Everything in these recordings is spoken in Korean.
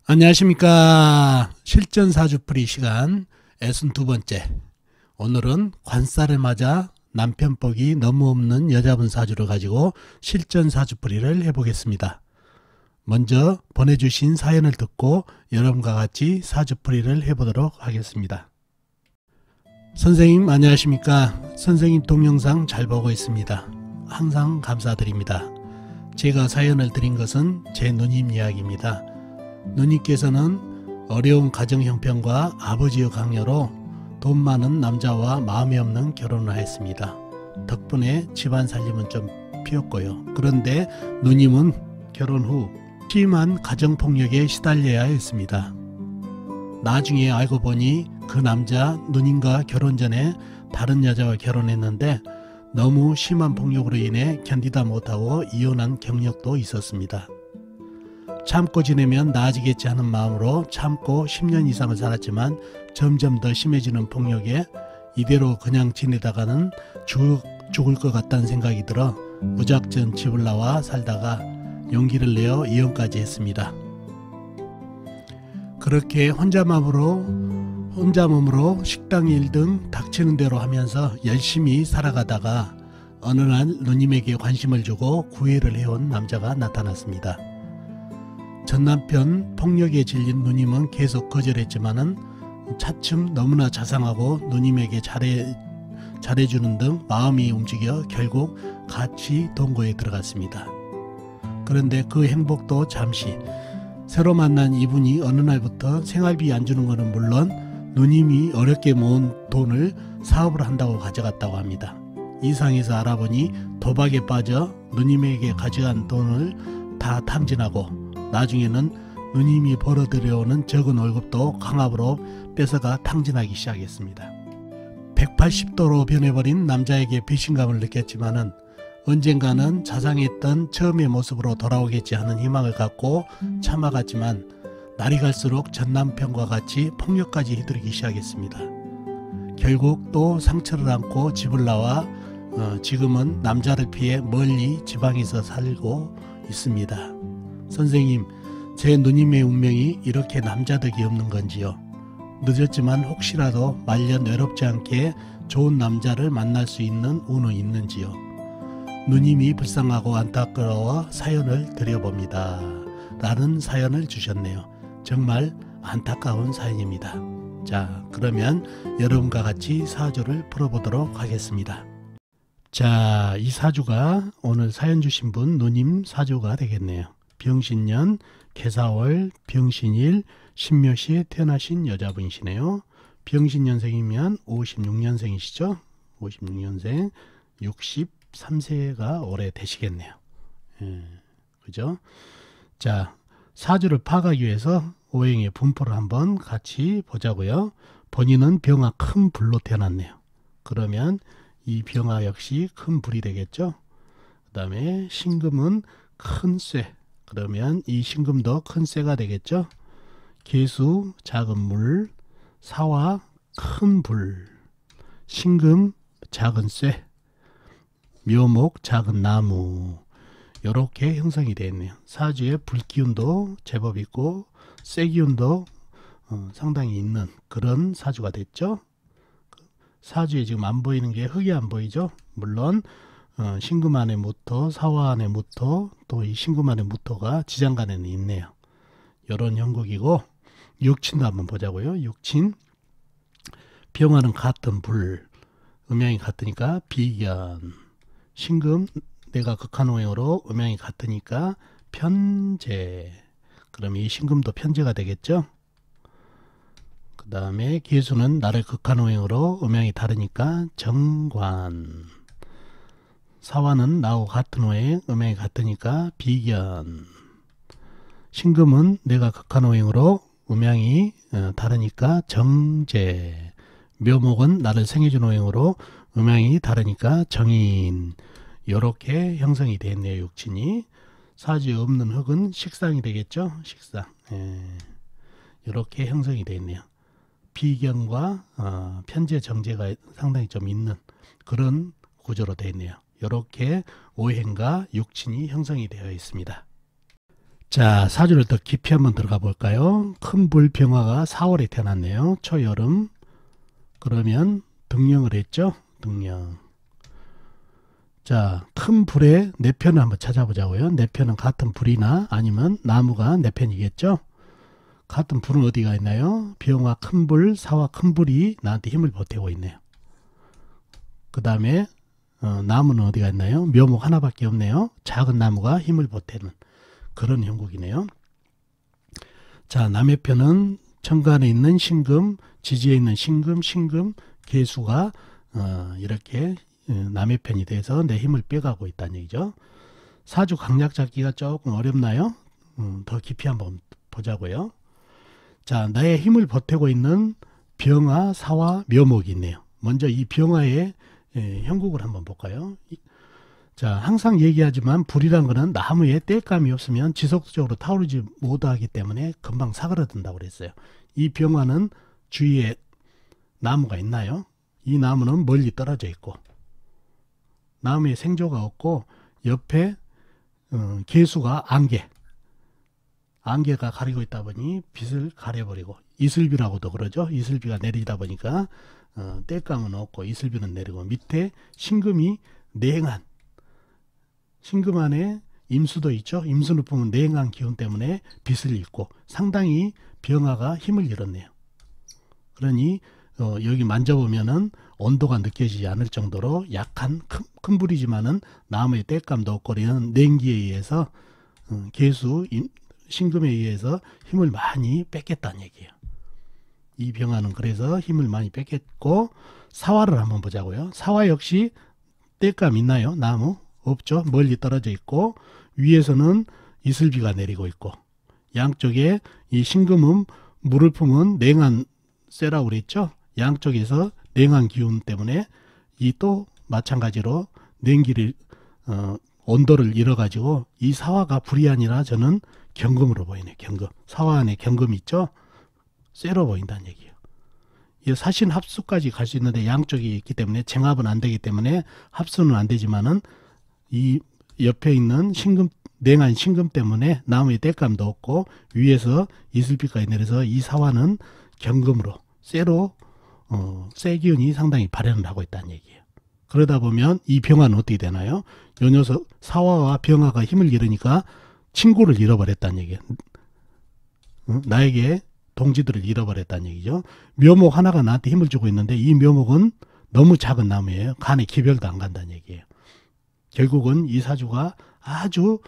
안녕하십니까. 실전사주풀이 시간 62번째. 오늘은 관살을 맞아 남편복이 너무 없는 여자분 사주를 가지고 실전사주풀이를 해보겠습니다. 먼저 보내주신 사연을 듣고 여러분과 같이 사주풀이를 해보도록 하겠습니다. 선생님 안녕하십니까. 선생님 동영상 잘 보고 있습니다. 항상 감사드립니다. 제가 사연을 드린 것은 제 누님 이야기입니다. 누님께서는 어려운 가정 형편과 아버지의 강요로 돈 많은 남자와 마음이 없는 결혼을 했습니다. 덕분에 집안 살림은 좀 피었고요. 그런데 누님은 결혼 후 심한 가정폭력에 시달려야 했습니다. 나중에 알고 보니 그 남자 누님과 결혼 전에 다른 여자와 결혼했는데 너무 심한 폭력으로 인해 견디다 못하고 이혼한 경력도 있었습니다. 참고 지내면 나아지겠지 하는 마음으로 참고 10년 이상을 살았지만 점점 더 심해지는 폭력에 이대로 그냥 지내다가는 죽을 것 같다는 생각이 들어 무작정 집을 나와 살다가 용기를 내어 이혼까지 했습니다. 그렇게 혼자 몸으로 식당 일 등 닥치는 대로 하면서 열심히 살아가다가 어느 날 누님에게 관심을 주고 구애를 해온 남자가 나타났습니다. 전 남편 폭력에 질린 누님은 계속 거절했지만은 차츰 너무나 자상하고 누님에게 잘해주는 등 마음이 움직여 결국 같이 동거에 들어갔습니다. 그런데 그 행복도 잠시. 새로 만난 이분이 어느 날부터 생활비 안 주는 것은 물론 누님이 어렵게 모은 돈을 사업을 한다고 가져갔다고 합니다. 이 상에서 알아보니 도박에 빠져 누님에게 가져간 돈을 다 탕진하고 나중에는 누님이 벌어들여오는 적은 월급도 강압으로 뺏어가 탕진하기 시작했습니다. 180도로 변해버린 남자에게 배신감을 느꼈지만은 언젠가는 자상했던 처음의 모습으로 돌아오겠지 하는 희망을 갖고 참아갔지만 날이 갈수록 전 남편과 같이 폭력까지 휘두르기 시작했습니다. 결국 또 상처를 안고 집을 나와 지금은 남자를 피해 멀리 지방에서 살고 있습니다. 선생님, 제 누님의 운명이 이렇게 남자덕이 없는 건지요? 늦었지만 혹시라도 말년 외롭지 않게 좋은 남자를 만날 수 있는 운은 있는지요? 누님이 불쌍하고 안타까워 사연을 드려봅니다. 라는 사연을 주셨네요. 정말 안타까운 사연입니다. 자, 그러면 여러분과 같이 사주를 풀어보도록 하겠습니다. 자, 이 사주가 오늘 사연 주신 분 누님 사주가 되겠네요. 병신년, 개사월, 병신일, 신묘시에 태어나신 여자분이시네요. 병신년생이면 56년생이시죠? 56년생, 63세가 올해 되시겠네요. 그죠? 자, 사주를 파악하기 위해서 오행의 분포를 한번 같이 보자고요. 본인은 병화 큰 불로 태어났네요. 그러면 이 병화 역시 큰 불이 되겠죠? 그 다음에 신금은 큰 쇠. 그러면 이 신금도 큰 쇠가 되겠죠? 계수 작은 물, 사화 큰 불, 신금 작은 쇠, 묘목 작은 나무, 이렇게 형성이 되어 있네요. 사주에 불기운도 제법 있고 쇠기운도 상당히 있는 그런 사주가 됐죠. 사주에 지금 안 보이는 게 흙이 안 보이죠. 물론 신금 안에 무토, 사화 안에 무토, 또 이 신금 안에 무토가 지장간에는 있네요. 이런 형국이고, 육친도 한번 보자고요. 육친, 병화는 같은 불, 음양이 같으니까 비견, 신금 내가 극한오행으로 음양이 같으니까 편재. 그럼 이 신금도 편재가 되겠죠. 그 다음에 계수는 나를 극한오행으로 음양이 다르니까 정관. 사화는 나하고 같은 오행, 음양이 같으니까 비견. 신금은 내가 극한오행으로 음양이 다르니까 정재. 묘목은 나를 생해준 오행으로 음양이 다르니까 정인. 이렇게 형성이 되었네요. 육친이. 사주에 없는 흙은 식상이 되겠죠. 식상. 이렇게 형성이 되었네요. 비견과 편재 정재가 상당히 좀 있는 그런 구조로 되어 있네요. 이렇게 오행과 육친이 형성이 되어 있습니다. 자, 사주를 더 깊이 한번 들어가 볼까요? 큰 불 병화가 4월에 태어났네요. 초여름. 그러면 등령을 했죠. 등령. 자, 큰 불의 내편을 한번 찾아보자고요. 내편은 같은 불이나 아니면 나무가 내편이겠죠. 같은 불은 어디가 있나요? 병화 큰 불, 사화 큰 불이 나한테 힘을 보태고 있네요. 그 다음에 나무는 어디가 있나요? 묘목 하나밖에 없네요. 작은 나무가 힘을 보태는 그런 형국이네요. 자, 남의 편은 천간에 있는 신금, 지지에 있는 신금, 계수가 이렇게 남의 편이 돼서 내 힘을 빼가고 있다는 얘기죠. 사주 강약 잡기가 조금 어렵나요? 더 깊이 한번 보자고요. 자, 나의 힘을 보태고 있는 병화, 사화, 묘목이 있네요. 먼저 이 병화의 형국을 한번 볼까요? 자, 항상 얘기하지만 불이란 거는 나무에 땔감이 없으면 지속적으로 타오르지 못하기 때문에 금방 사그라든다고 그랬어요. 이 병화는 주위에 나무가 있나요? 이 나무는 멀리 떨어져 있고 나무에 생조가 없고 옆에 개수가 안개가 가리고 있다 보니 빛을 가려버리고 이슬비라고도 그러죠. 이슬비가 내리다 보니까 땔감은 없고 이슬비는 내리고 밑에 신금이 냉한 신금 안에 임수도 있죠. 임수는 보면 냉한 기운 때문에 빛을 잃고 상당히 병화가 힘을 잃었네요. 그러니 여기 만져보면은 온도가 느껴지지 않을 정도로 약한 큰 불이지만은 나무의 땔감도 없고 이런 냉기에 의해서 개수 신금에 의해서 힘을 많이 뺏겼다는 얘기예요. 이 병화는 그래서 힘을 많이 뺏겼고 사화를 한번 보자고요. 사화 역시 땔감 있나요? 나무? 없죠. 멀리 떨어져 있고 위에서는 이슬비가 내리고 있고 양쪽에 이 신금은 물을 품은 냉한 쇠라고 그랬죠. 양쪽에서 냉한 기운 때문에 이 또 마찬가지로 냉기를 온도를 잃어가지고 이 사화가 불이 아니라 저는 경금으로 보이네. 경금. 사화 안에 경금이 있죠. 쇠로 보인다는 얘기예요. 이 사신 합수까지 갈 수 있는데 양쪽이 있기 때문에 정합은 안 되기 때문에 합수는 안 되지만은 이 옆에 있는 신금 냉한 신금 때문에 나무의 땔감도 없고 위에서 이슬빛까지 내려서 이 사화는 경금으로 쇠로 쇠 기운이 상당히 발현을 하고 있다는 얘기예요. 그러다 보면 이 병화는 어떻게 되나요? 요 녀석 사화와 병화가 힘을 잃으니까 친구를 잃어버렸다는 얘기예요. 나에게 동지들을 잃어버렸다는 얘기죠. 묘목 하나가 나한테 힘을 주고 있는데 이 묘목은 너무 작은 나무예요. 간에 기별도 안 간다는 얘기예요. 결국은 이 사주가 아주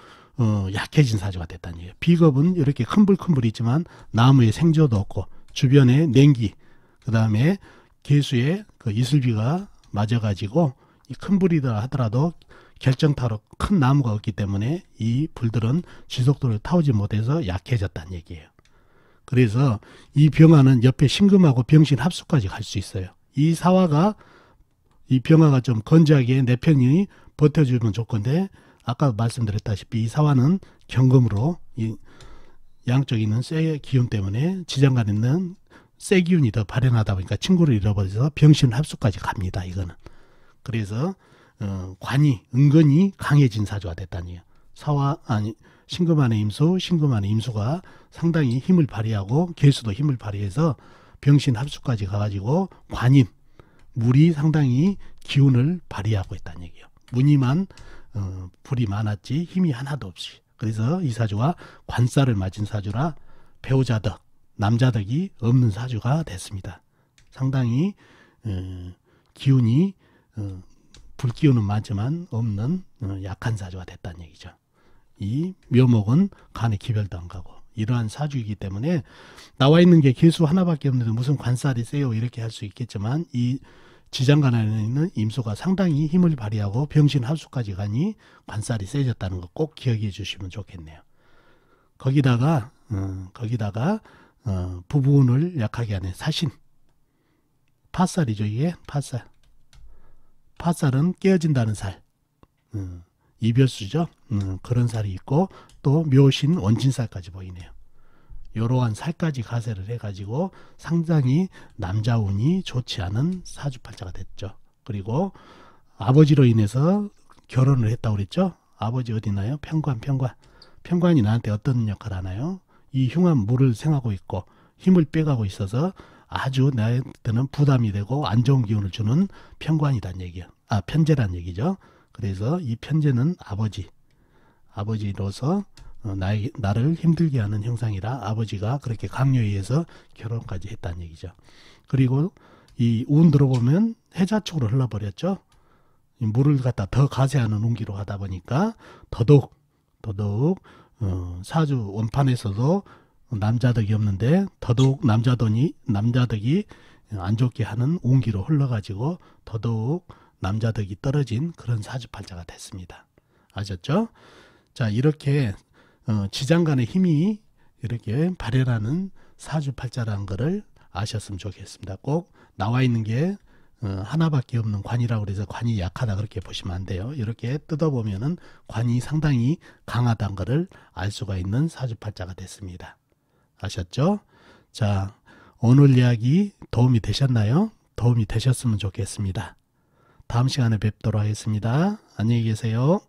약해진 사주가 됐다는 얘기예요. 비겁은 이렇게 큰불 있지만 나무에 생조도 없고 주변에 냉기 그 다음에 개수에 그 이슬비가 맞아가지고 이 큰 불이다 하더라도 결정타로 큰 나무가 없기 때문에 이 불들은 지속도를 타오지 못해서 약해졌다는 얘기예요. 그래서 이 병화는 옆에 신금하고 병신 합수까지 갈 수 있어요. 이 사화가 이 병화가 좀 건재하게 내 편이 버텨주면 좋건데 아까 말씀드렸다시피 이 사화는 경금으로 이 양쪽에 있는 쇠 기운 때문에 지장간에 있는 쇠 기운이 더 발현하다 보니까 친구를 잃어버려서 병신 합수까지 갑니다. 이거는. 그래서 관이 은근히 강해진 사주가 됐다는 얘기예요. 신금 안의 임수, 신금 안의 임수가 상당히 힘을 발휘하고 개수도 힘을 발휘해서 병신 합수까지 가가지고 관인, 물이 상당히 기운을 발휘하고 있다는 얘기예요. 무늬만 불이 많았지 힘이 하나도 없이. 그래서 이 사주가 관살을 맞은 사주라 배우자덕, 남자덕이 없는 사주가 됐습니다. 상당히 기운이 불기운은 많지만 없는 약한 사주가 됐다는 얘기죠. 이 묘목은 간에 기별도 안 가고 이러한 사주이기 때문에 나와 있는 게 개수 하나밖에 없는데 무슨 관살이 세요 이렇게 할 수 있겠지만 이 지장간 안에 있는 임수가 상당히 힘을 발휘하고 병신 합수까지 가니 관살이 세졌다는 거 꼭 기억해 주시면 좋겠네요. 거기다가 부부운을 약하게 하는 사신 팥살이죠. 이게 팥살은 깨어진다는 살 이별수죠. 그런 살이 있고 또 묘신 원진살까지 보이네요. 이러한 살까지 가세를 해가지고 상당히 남자운이 좋지 않은 사주팔자가 됐죠. 그리고 아버지로 인해서 결혼을 했다고 그랬죠. 아버지 어디 있나요? 편관 편관이 나한테 어떤 역할을 하나요? 이 흉한 물을 생하고 있고 힘을 빼가고 있어서 아주 나한테는 부담이 되고 안 좋은 기운을 주는 편관이란 얘기야. 편재란 얘기죠. 그래서 이 편재는 아버지로서 나를 힘들게 하는 형상이라 아버지가 그렇게 강요에 의해서 결혼까지 했다는 얘기죠. 그리고 이 운 들어보면 해자 쪽으로 흘러버렸죠. 이 물을 갖다 더 가세하는 운기로 하다 보니까 더더욱 사주 원판에서도 남자덕이 없는데 더더욱 남자덕이 안 좋게 하는 운기로 흘러가지고 더더욱 남자덕이 떨어진 그런 사주팔자가 됐습니다. 아셨죠? 자, 이렇게 지장간의 힘이 이렇게 발현하는 사주팔자라는 것을 아셨으면 좋겠습니다. 꼭 나와 있는 게 하나밖에 없는 관이라고 그래서 관이 약하다 그렇게 보시면 안 돼요. 이렇게 뜯어보면은 관이 상당히 강하다는 것을 알 수가 있는 사주팔자가 됐습니다. 아셨죠? 자, 오늘 이야기 도움이 되셨나요? 도움이 되셨으면 좋겠습니다. 다음 시간에 뵙도록 하겠습니다. 안녕히 계세요.